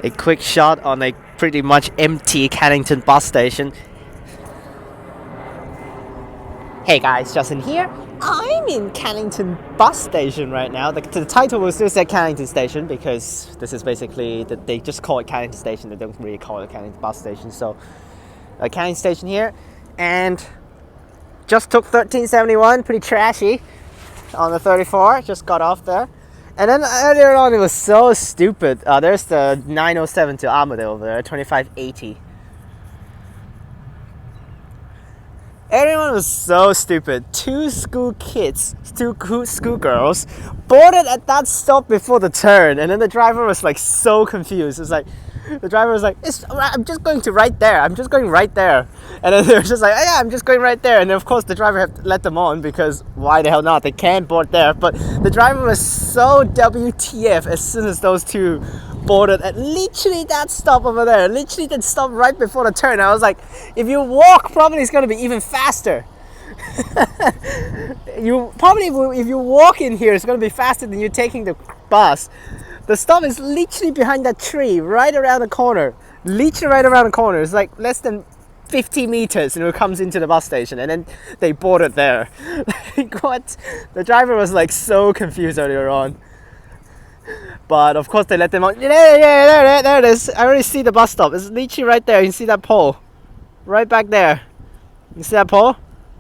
A quick shot on a pretty much empty Cannington bus station. Hey guys, Justin here. I'm in Cannington bus station right now. The title will still say Cannington station because this is basically they just call it Cannington station. They don't really call it Cannington bus station. So, a Cannington station here, and just took 1371, pretty trashy, on the 34. Just got off there. And then earlier on, it was so stupid. There's the 907 to Armadale over there, 2580. Everyone was so stupid. Two school girls, boarded at that stop before the turn, and then the driver was like so confused. It's like, the driver was like, I'm just going to right there. I'm just going right there. And then they were just like, oh, yeah, I'm just going right there. And then of course the driver had to let them on because why the hell not? They can't board there. But the driver was so WTF as soon as those two boarded at literally that stop over there. Literally that stop right before the turn. I was like, if you walk, probably it's going to be even faster. You probably, if you walk in here, it's going to be faster than you taking the bus. The stop is literally behind that tree, right around the corner. Literally right around the corner. It's like less than 50 meters and it comes into the bus station, and then they boarded there. Like what? The driver was like so confused earlier on. But of course they let them on. Yeah, there it is. I already see the bus stop. It's literally right there. You can see that pole. Right back there. You see that pole?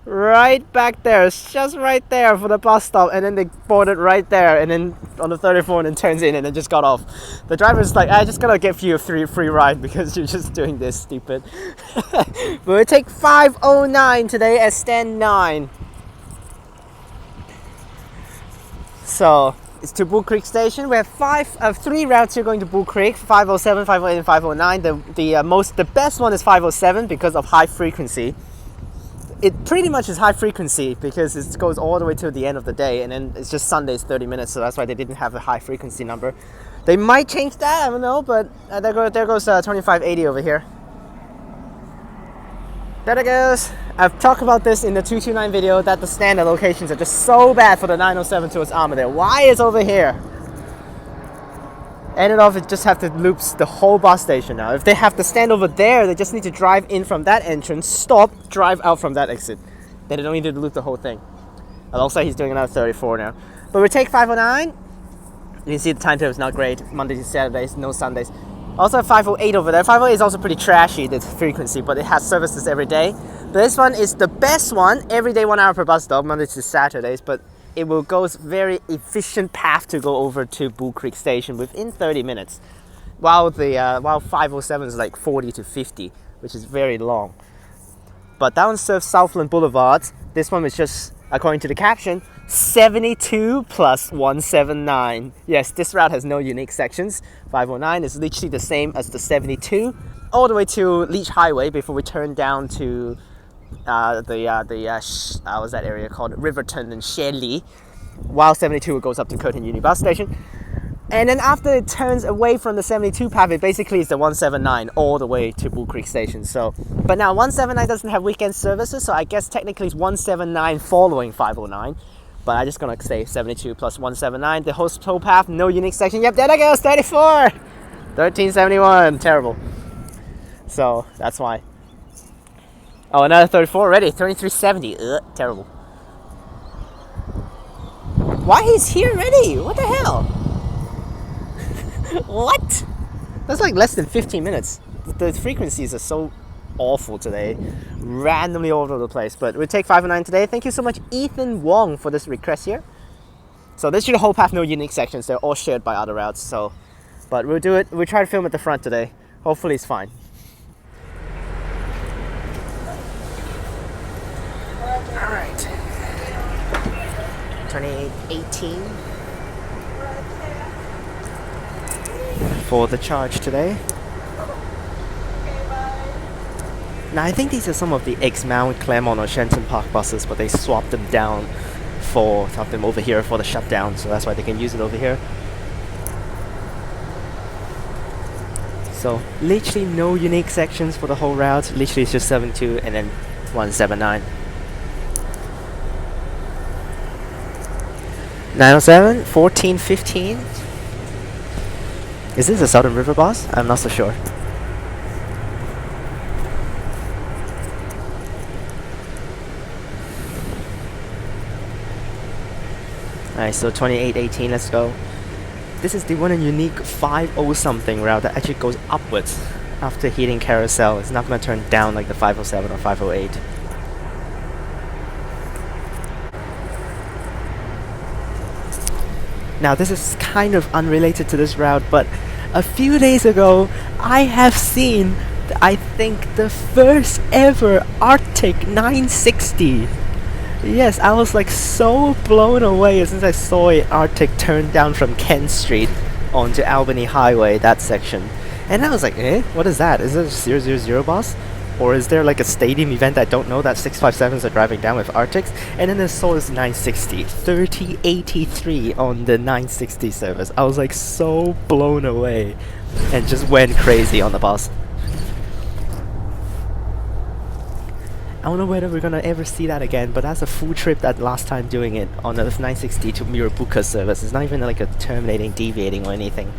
Right back there. It's just right there for the bus stop, and then they boarded right there, and then on the 34 and then turns in and then just got off. The driver's like, I just gotta give you a free ride because you're just doing this, stupid. But we take 509 today at stand 9. So it's to Bull Creek Station. We have 3 routes here going to Bull Creek: 507, 508, and 509. The best one is 507 because of high frequency. It pretty much is high frequency because it goes all the way to the end of the day, and then it's just Sundays 30 minutes, so that's why they didn't have a high frequency number. They might change that, I don't know, but there goes 2580 over here. There it goes. I've talked about this in the 229 video that the standard locations are just so bad for the 907 towards Armadale. Why is over here? Ended off, it just have to loop the whole bus station now. If they have to stand over there, they just need to drive in from that entrance, stop, drive out from that exit. Then they don't need to loop the whole thing. It looks like he's doing another 34 now. But we take 509. You can see the timetable is not great. Mondays to Saturdays, no Sundays. Also 508 over there. 508 is also pretty trashy, the frequency, but it has services every day. But this one is the best one, every day 1 hour per bus stop, Mondays to Saturdays, but it will go very efficient path to go over to Bull Creek Station within 30 minutes, while 507 is like 40 to 50, which is very long. But that one serves Southland Boulevard. This one is just, according to the caption, 72 plus 179. Yes, this route has no unique sections. 509 is literally the same as the 72, all the way to Leach Highway before we turn down to what's that area called, Riverton and Shelley, while 72 goes up to Curtin Uni bus station. And then after it turns away from the 72 path, it basically is the 179 all the way to Bull Creek Station. So, but now 179 doesn't have weekend services, so I guess technically it's 179 following 509. But I'm just gonna say 72 plus 179. The whole tow path, no unique section. Yep, there it goes, 34! 1371, terrible. So, that's why. Oh, another 34 already, 2370, terrible. Why he's here already? What the hell? What? That's like less than 15 minutes. The frequencies are so awful today. Randomly all over the place. But we'll take 509 today. Thank you so much, Ethan Wong, for this request here. So this should the whole path, no unique sections. They're all shared by other routes. So, but we'll do it. We'll try to film at the front today. Hopefully it's fine. Alright. 2818 for the charge today. Now I think these are some of the Exmouth, Claremont or Shenton Park buses, but they swapped them down to have them over here for the shutdown, so that's why they can use it over here. So literally no unique sections for the whole route. Literally it's just 72 and then 179. 907, 1415. Is this a Southern River bus? I'm not so sure. Alright, so 2818, let's go. This is the one and unique 50 something route that actually goes upwards after hitting Carousel. It's not going to turn down like the 507 or 508. Now this is kind of unrelated to this route, but a few days ago I have seen, I think, the first ever Arctic 960. Yes, I was like so blown away since I saw an Arctic turn down from Kent Street onto Albany Highway, that section. And I was like, what is that? Is it a 000 bus? Or is there like a stadium event I don't know that 657s are driving down with Arctics? And then I saw this 960, 3083 on the 960 service. I was like so blown away and just went crazy on the bus. I don't know whether we're gonna ever see that again, but that's a full trip that last time doing it on the 960 to Mirabuka service. It's not even like a terminating, deviating or anything.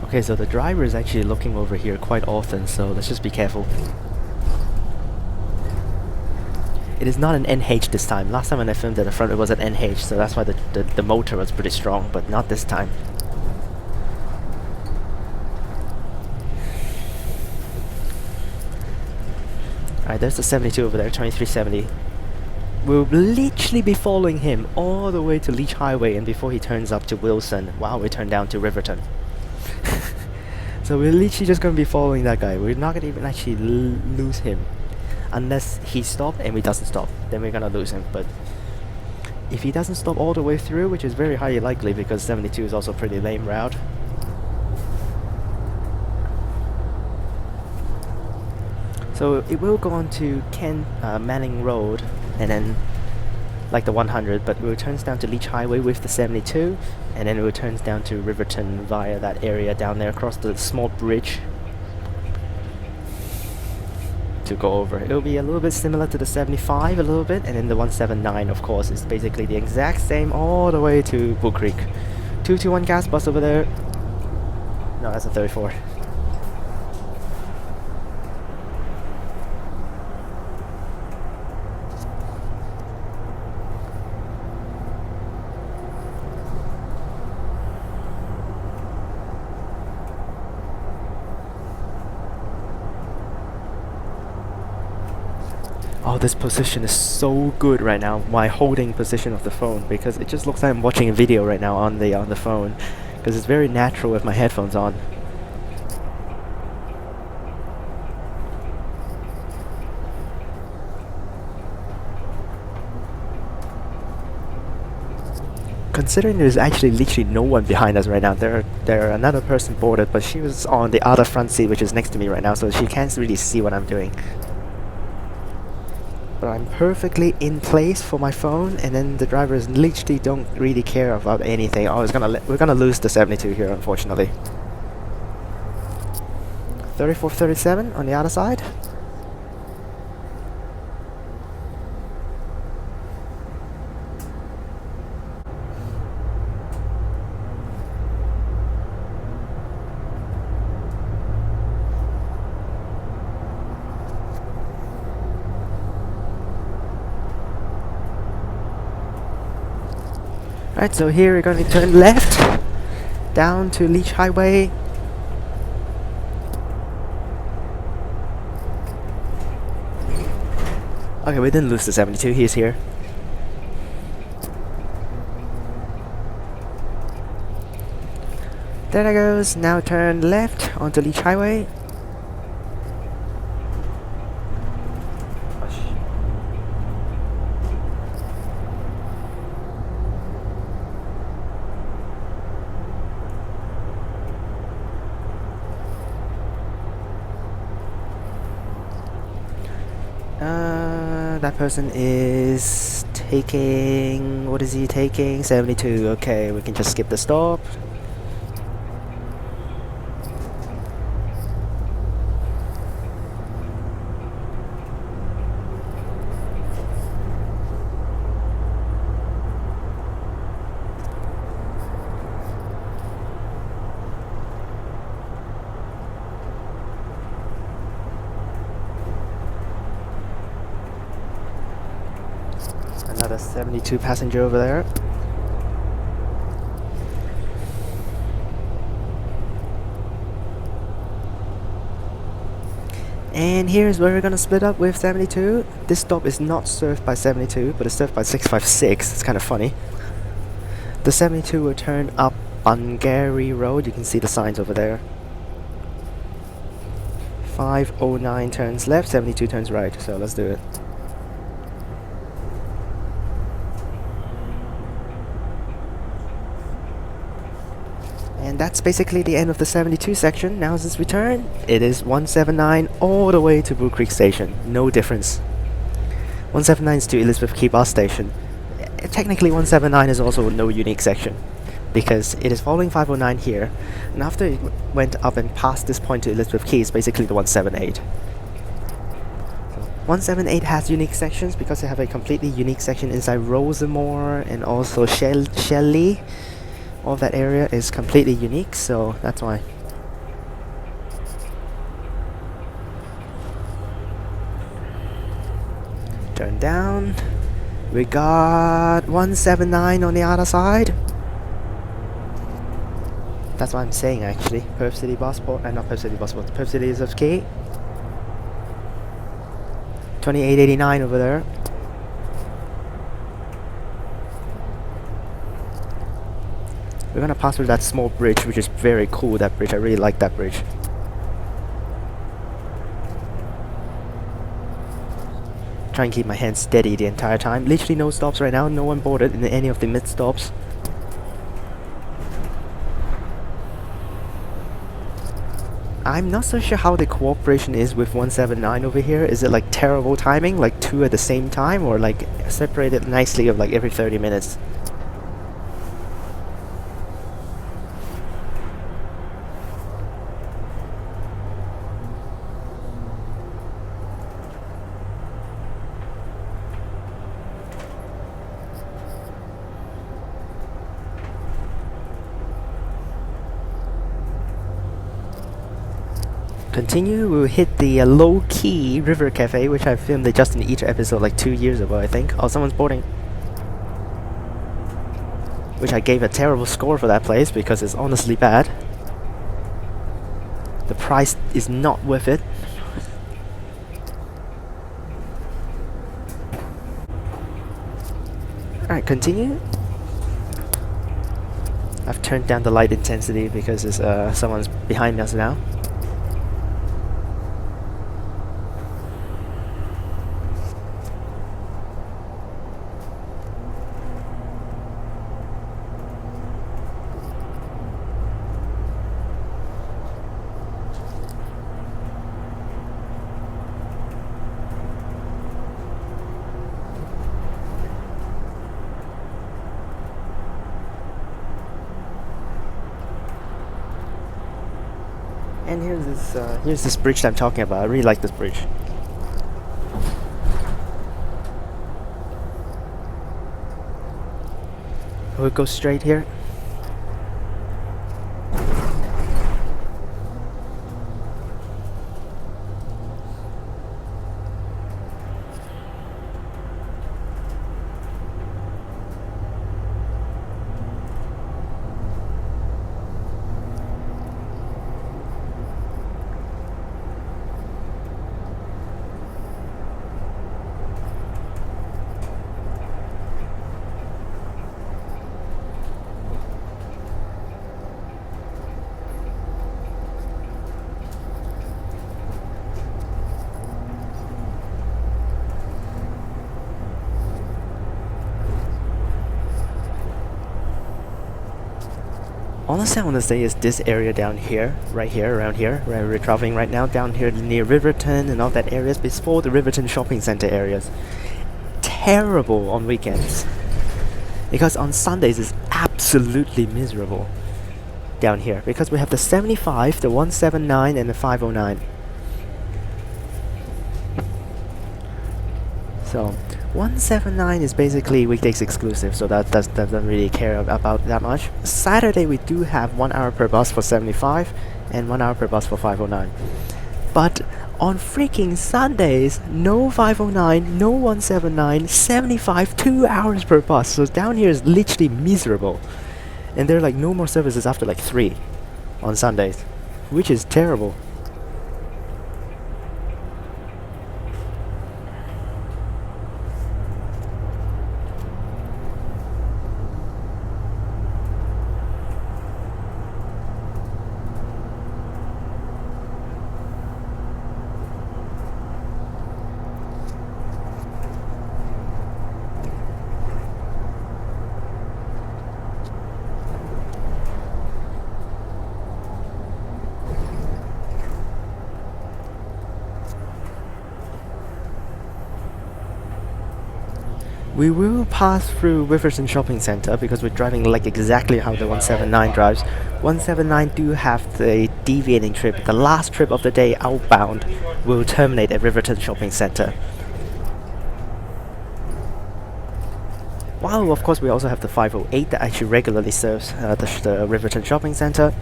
Okay, so the driver is actually looking over here quite often, so let's just be careful. It is not an NH this time. Last time when I filmed at the front it was an NH, so that's why the motor was pretty strong, but not this time. Alright, there's the 72 over there, 2370. We'll literally be following him all the way to Leach Highway and before he turns up to Wilson, while we turn down to Riverton. So we're literally just going to be following that guy. We're not going to even actually lose him. Unless he stopped and we doesn't stop, then we're gonna lose him. But if he doesn't stop all the way through, which is very highly likely because 72 is also a pretty lame route. So it will go on to Manning Road and then like the 100, but it returns down to Leach Highway with the 72 and then it returns down to Riverton via that area down there across the small bridge to go over. It'll be a little bit similar to the 75 a little bit, and then the 179 of course is basically the exact same all the way to Bull Creek. 221 gas bus over there. No, that's a 34. Oh, this position is so good right now, my holding position of the phone, because it just looks like I'm watching a video right now on the phone, because it's very natural with my headphones on. Considering there's actually literally no one behind us right now, there another person boarded, but she was on the other front seat which is next to me right now, so she can't really see what I'm doing. But I'm perfectly in place for my phone, and then the drivers literally don't really care about anything. Oh, we're gonna lose the 72 here, unfortunately. 3437 on the other side. Right, so here we're going to turn left down to Leach Highway. Okay, we didn't lose the 72, he's here. There it goes, now turn left onto Leach Highway. That person is taking, what is he taking? 72, okay, we can just skip the stop. the 72 passenger over there. And here's where we're gonna split up with 72. This stop is not served by 72, but it's served by 656. It's kind of funny. The 72 will turn up Bungary Road. You can see the signs over there. 509 turns left, 72 turns right. So let's do it. And that's basically the end of the 72 section. Now since return, it is 179 all the way to Blue Creek Station. No difference. 179 is to Elizabeth Quay Bus Station. Technically 179 is also no unique section, because it is following 509 here, and after it went up and past this point to Elizabeth Quay, it's basically the 178. So 178 has unique sections because they have a completely unique section inside Rosamore and also Shelley. All that area is completely unique, so that's why. Turn down. We got 179 on the other side. That's what I'm saying actually. Perth City Busport, not Perth City Busport, Perth City Elizabeth Quay. 2889 over there. We're gonna pass through that small bridge, which is very cool, that bridge. I really like that bridge. Try and keep my hands steady the entire time. Literally no stops right now, no one boarded in any of the mid stops. I'm not so sure how the cooperation is with 179 over here. Is it like terrible timing, like two at the same time, or like separated nicely of like every 30 minutes? Continue, we'll hit the low-key River Cafe, which I filmed the Just in Each episode like 2 years ago, I think. Oh, someone's boarding. Which I gave a terrible score for that place because it's honestly bad. The price is not worth it. Alright, continue. I've turned down the light intensity because it's, someone's behind us now. And here's this bridge that I'm talking about. I really like this bridge. We'll go straight here. Honestly, I want to say is this area down here, right here, around here, where we're traveling right now, down here near Riverton and all that areas, before the Riverton Shopping Centre areas. Terrible on weekends. Because on Sundays it's absolutely miserable down here. Because we have the 75, the 179 and the 509. So 179 is basically weekdays exclusive, so that doesn't really care about that much. Saturday we do have 1 hour per bus for 75 and 1 hour per bus for 509. But on freaking Sundays, no 509, no 179, 75, 2 hours per bus. So down here is literally miserable. And there are like no more services after like 3 on Sundays, which is terrible. We will pass through Riverton Shopping Centre because we're driving like exactly how the 179 drives. 179 do have the deviating trip. The last trip of the day outbound will terminate at Riverton Shopping Centre. While of course we also have the 508 that actually regularly serves the Riverton Shopping Centre.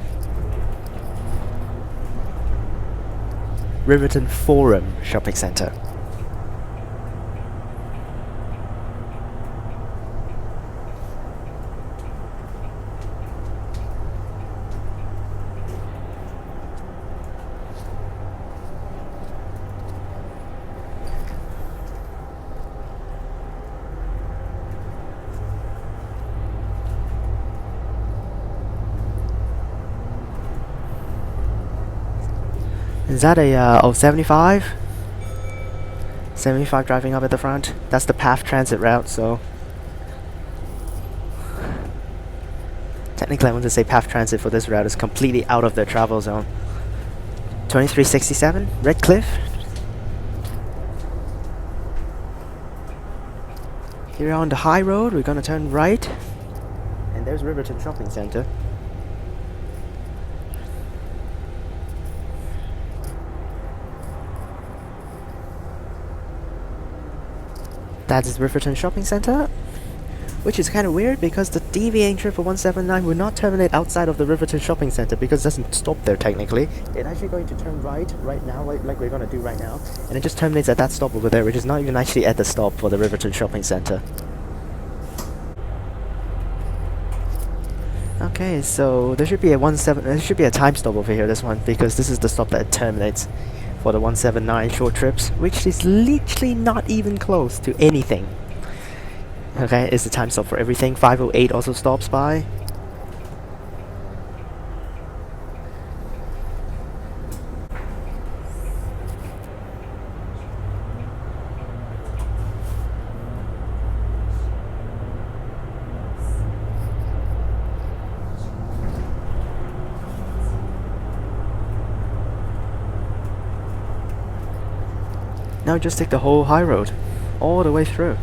Riverton Forum Shopping Centre. Is that a 75? 75 driving up at the front. That's the PATH transit route, so technically I want to say PATH transit for this route is completely out of their travel zone. 2367, Redcliffe. Here on the high road, we're gonna turn right. And there's Riverton Shopping Centre. That is Riverton Shopping Centre, which is kind of weird because the deviating trip for 179 will not terminate outside of the Riverton Shopping Centre because it doesn't stop there technically. It's actually going to turn right now, like we're going to do right now, and it just terminates at that stop over there, which is not even actually at the stop for the Riverton Shopping Centre. Okay, so there should be a time stop over here, this one, because this is the stop that it terminates for the 179 short trips, which is literally not even close to anything. Okay, it's the time stop for everything. 508 also stops by. Now just take the whole high road, all the way through.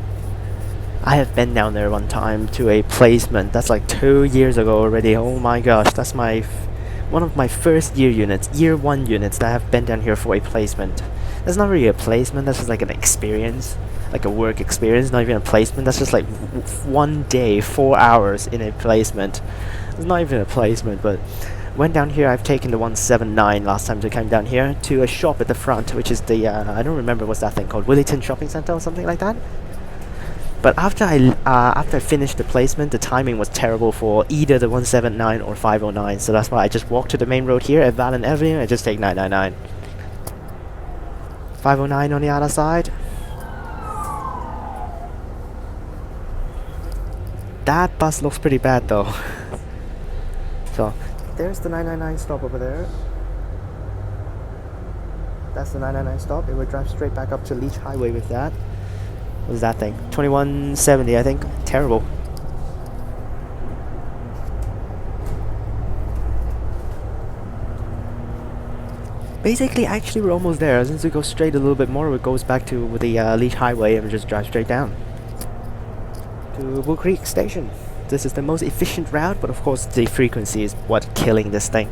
I have been down there one time to a placement. That's like 2 years ago already. Oh my gosh, that's one of my first year 1 units that have been down here for a placement. That's not really a placement, that's just like an experience, like a work experience, not even a placement. That's just like 1 day, 4 hours in a placement. It's not even a placement, but went down here. I've taken the 179 last time I came down here to a shop at the front, which is the I don't remember what's that thing called, Wellington Shopping Centre or something like that. But after I finished the placement, the timing was terrible for either the 179 or 509, so that's why I just walked to the main road here at Valen Avenue and just take 999. 509 on the other side. That bus looks pretty bad though. So there's the 999 stop over there. That's the 999 stop. It will drive straight back up to Leach Highway with that. What's that thing? 2170, I think. Terrible. Basically, actually, we're almost there. Since we go straight a little bit more, it goes back to the Leach Highway and we just drive straight down to Bull Creek Station. This is the most efficient route, but of course the frequency is what's killing this thing.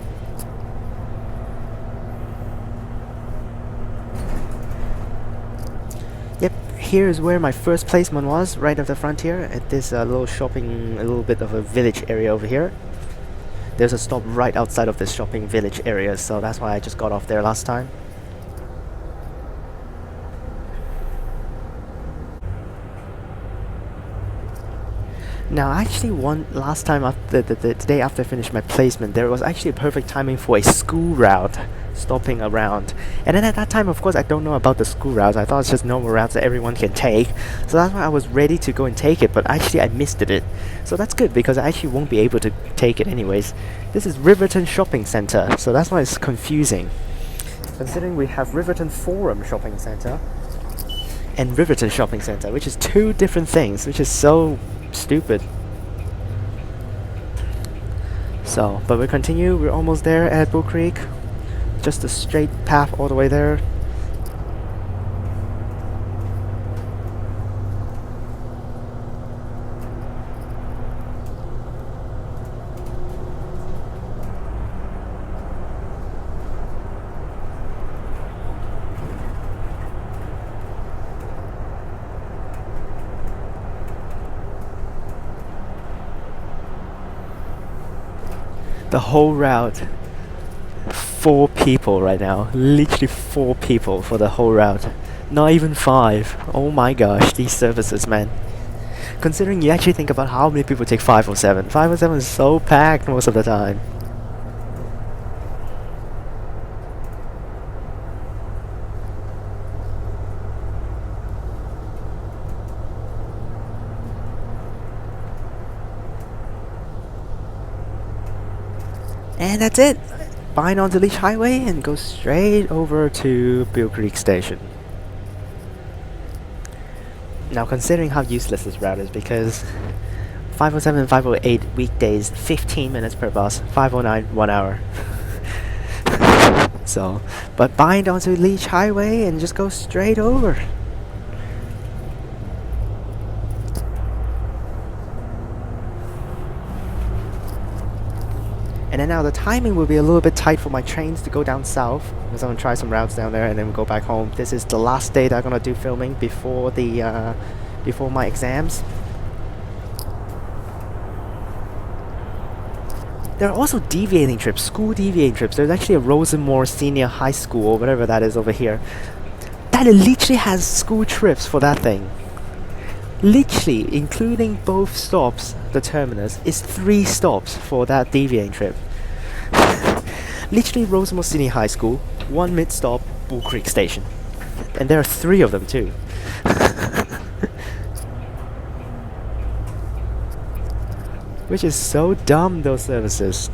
Yep, here is where my first placement was, right at the frontier, at this little shopping, a little bit of a village area over here. There's a stop right outside of this shopping village area, so that's why I just got off there last time. Now, actually, last time after the day after I finished my placement, there was actually a perfect timing for a school route stopping around. And then at that time, of course, I don't know about the school routes. I thought it's just normal routes that everyone can take. So that's why I was ready to go and take it, but actually I missed it. So that's good because I actually won't be able to take it anyways. This is Riverton Shopping Centre, so that's why it's confusing. Considering we have Riverton Forum Shopping Centre and Riverton Shopping Centre, which is two different things, which is so stupid. So, but we continue. We're almost there at Bull Creek. Just a straight path all the way there. The whole route, 4 people right now. Literally 4 people for the whole route. Not even 5. Oh my gosh, these services, man. Considering you actually think about how many people take 507. 507 is so packed most of the time. And that's it. Bind onto Leach Highway and go straight over to Bull Creek Station. Now, considering how useless this route is, because 507 and 508 weekdays, 15 minutes per bus, 509, 1 hour. So, but bind onto Leach Highway and just go straight over. And then now the timing will be a little bit tight for my trains to go down south, because I'm gonna try some routes down there and then we'll go back home. This is the last day that I'm gonna do filming before the before my exams. There are also deviating trips, school deviating trips. There's actually a Rosenmoor Senior High School or whatever that is over here that literally has school trips for that thing. Literally, including both stops, the terminus, is 3 stops for that deviating trip. Literally, Rosemont Senior High School, 1 mid-stop, Bull Creek Station. And there are 3 of them too. Which is so dumb, those services.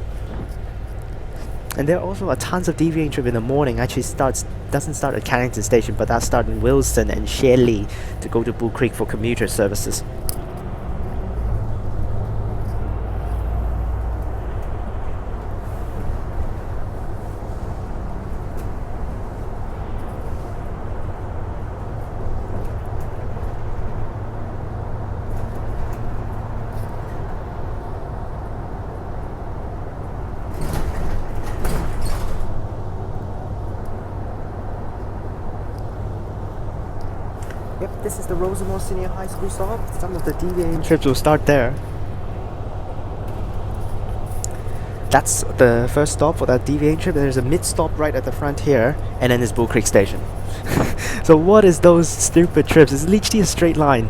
And there are also a tons of deviating trip in the morning. Actually doesn't start at Cannington Station, but that starts in Wilson and Shirley to go to Bull Creek for commuter services. Yep, this is the Rosemont Senior High School stop. Some of the deviating trips will start there. That's the first stop for that deviating trip. There's a mid-stop right at the front here, and then there's Bull Creek Station. So what is those stupid trips? It's literally a straight line.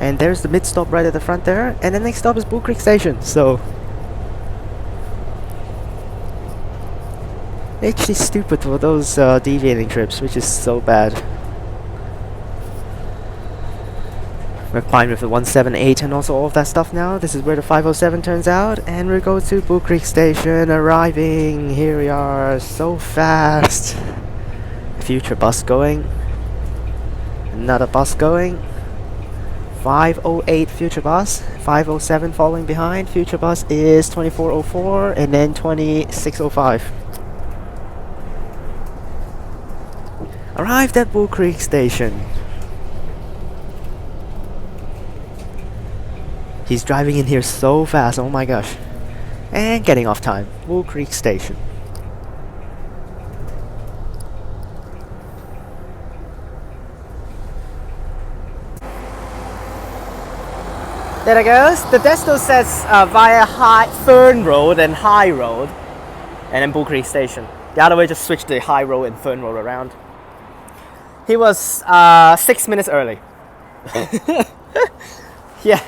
And there's the mid-stop right at the front there, and the next stop is Bull Creek Station, so... Actually stupid for those deviating trips, which is so bad. We're fine with the 178 and also all of that stuff now. This is where the 507 turns out, and we go to Bull Creek Station, arriving. Here we are, so fast. Future bus going. Another bus going. 508 future bus, 507 following behind. Future bus is 2404 and then 2605. Arrived at Bull Creek Station. He's driving in here so fast, oh my gosh. And getting off time. Bull Creek Station. There it goes. The Desto says via Fern Road and High Road, and then Bull Creek Station. The other way just switch the High Road and Fern Road around. He was 6 minutes early. Yeah,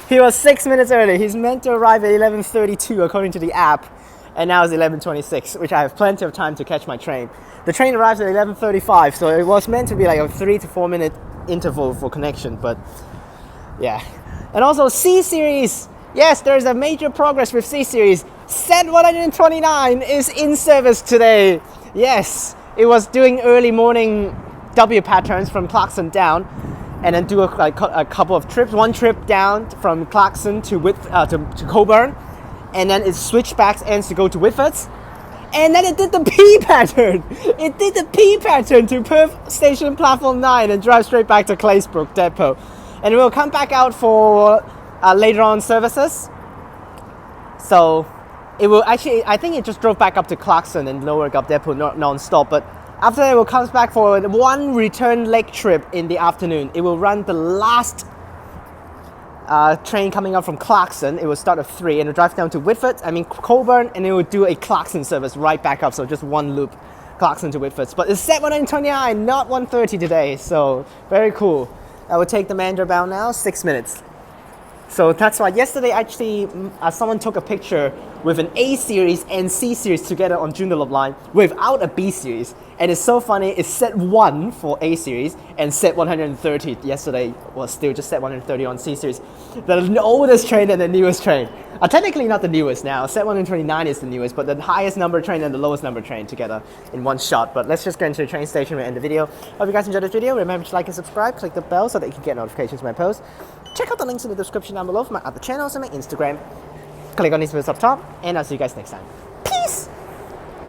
he was 6 minutes early. He's meant to arrive at 11:32 according to the app, and now it's 11:26, which I have plenty of time to catch my train. The train arrives at 11:35, so it was meant to be like a 3 to 4 minute interval for connection, but yeah. And also C-Series, yes, there's a major progress with C-Series. Z129 is in service today. Yes, it was doing early morning W patterns from Clarkson down, and then do a couple of trips. One trip down from Clarkson to Cockburn, and then it switched back ends to go to Whitfords. And then it did the P pattern. It did the P pattern to Perth Station Platform 9 and drive straight back to Claysbrook Depot. And it will come back out for later on services. So it will actually, I think it just drove back up to Clarkson and Lower Gulf Depot non-stop. But after that, it will come back for one return leg trip in the afternoon. It will run the last train coming up from Clarkson. It will start at 3 and it'll drive down to Cockburn, and it will do a Clarkson service right back up. So just one loop, Clarkson to Whitfords. But it's set 129, not 130 today. So very cool. I will take the Mandurah bound now, 6 minutes. So that's why yesterday actually someone took a picture with an A series and C series together on Joondalup line without a B series. And it's so funny, it's set 1 for A series and set 130 yesterday was still just set 130 on C series. The oldest train and the newest train. Technically not the newest now, set 129 is the newest, but the highest number train and the lowest number train together in one shot. But let's just get into the train station and end the video. Hope you guys enjoyed this video. Remember to like and subscribe, click the bell so that you can get notifications when I post. Check out the links in the description down below for my other channels and my Instagram. Click on these videos up top, and I'll see you guys next time.